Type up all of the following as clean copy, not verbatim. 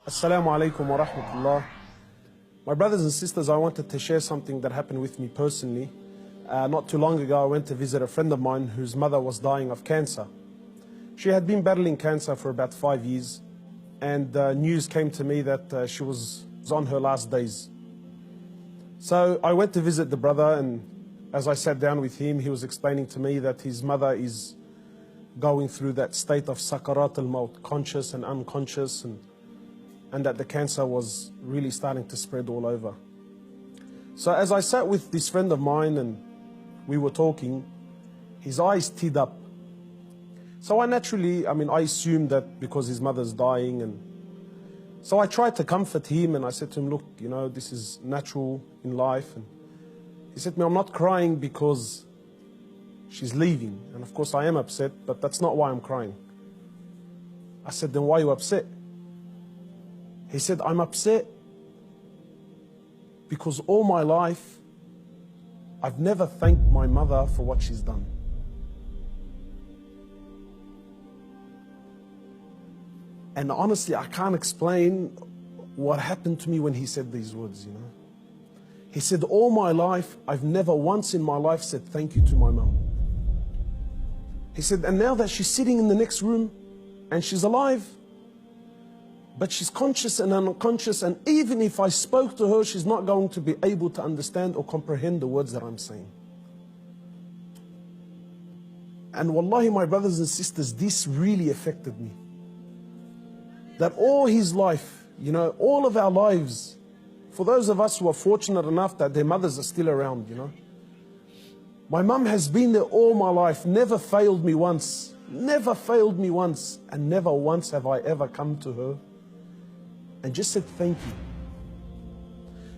Assalamu alaikum wa rahmatullah. My brothers and sisters, I wanted to share something that happened with me personally. Not too long ago, I went to visit a friend of mine whose mother was dying of cancer. She had been battling cancer for about 5 years, and news came to me that she was on her last days. So I went to visit the brother, and as I sat down with him, he was explaining to me that his mother is going through that state of sakarat al-maut, conscious and unconscious, and that the cancer was really starting to spread all over. So as I sat with this friend of mine and we were talking, his eyes teared up. So I assumed that because his mother's dying, and so I tried to comfort him, and I said to him, look, you know, this is natural in life. And he said to me, I'm not crying because she's leaving. And of course I am upset, but that's not why I'm crying. I said, then why are you upset? He said, I'm upset because all my life I've never thanked my mother for what she's done. And honestly, I can't explain what happened to me when he said these words, you know. He said, all my life, I've never once in my life said thank you to my mom. He said, and now that she's sitting in the next room and she's alive, but she's conscious and unconscious, and even if I spoke to her, she's not going to be able to understand or comprehend the words that I'm saying. And wallahi, my brothers and sisters, this really affected me. That all his life, you know, all of our lives, for those of us who are fortunate enough that their mothers are still around, you know. My mum has been there all my life, never failed me once, and never once have I ever come to her and just said thank you.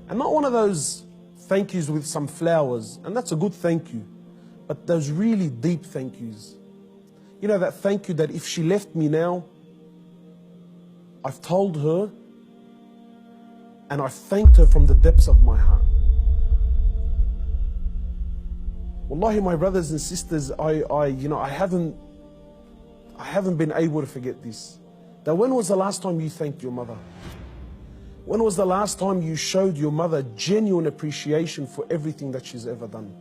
And not one of those thank yous with some flowers, and that's a good thank you, but those really deep thank yous. You know, that thank you that if she left me now, I've told her and I've thanked her from the depths of my heart. Wallahi, my brothers and sisters, I haven't been able to forget this. That when was the last time you thanked your mother? When was the last time you showed your mother genuine appreciation for everything that she's ever done?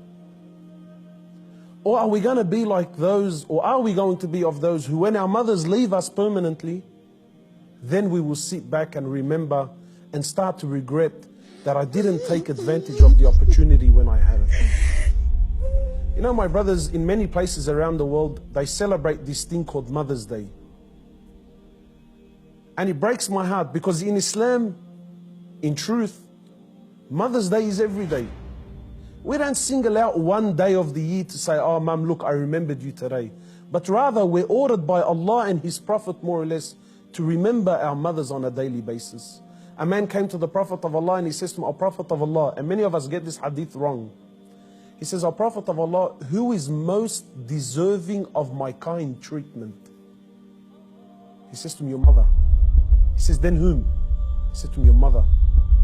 Or are we going to be like those, or are we going to be of those who, when our mothers leave us permanently, then we will sit back and remember and start to regret that I didn't take advantage of the opportunity when I had it. You know, my brothers, in many places around the world, they celebrate this thing called Mother's Day. And it breaks my heart because in Islam, in truth, Mother's Day is every day. We don't single out one day of the year to say, oh, Mum, look, I remembered you today. But rather, we're ordered by Allah and His Prophet, more or less, to remember our mothers on a daily basis. A man came to the Prophet of Allah and he says to him, O Prophet of Allah, and many of us get this hadith wrong. He says, O Prophet of Allah, who is most deserving of my kind treatment? He says to him, your mother. He says, then whom? He said to him, your mother.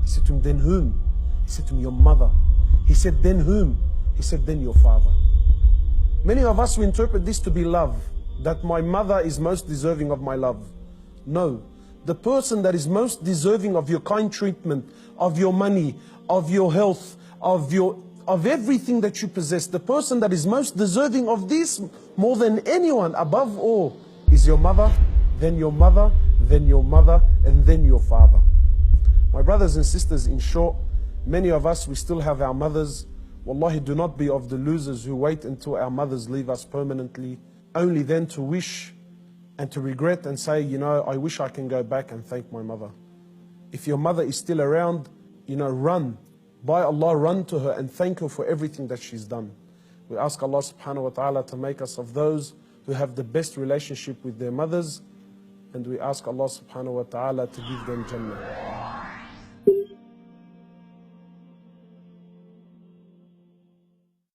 He said to him, then whom? He said to him, your mother. He said, then whom? He said, then your father. Many of us, we interpret this to be love, that my mother is most deserving of my love. No, the person that is most deserving of your kind treatment, of your money, of your health, of everything that you possess, the person that is most deserving of this more than anyone, above all, is your mother, then your mother, then your mother, and then your father. My brothers and sisters, in short, many of us, we still have our mothers. Wallahi, do not be of the losers who wait until our mothers leave us permanently, only then to wish and to regret and say, you know, I wish I can go back and thank my mother. If your mother is still around, you know, run. By Allah, run to her and thank her for everything that she's done. We ask Allah subhanahu wa ta'ala to make us of those who have the best relationship with their mothers, and we ask Allah subhanahu wa ta'ala to give them Jannah.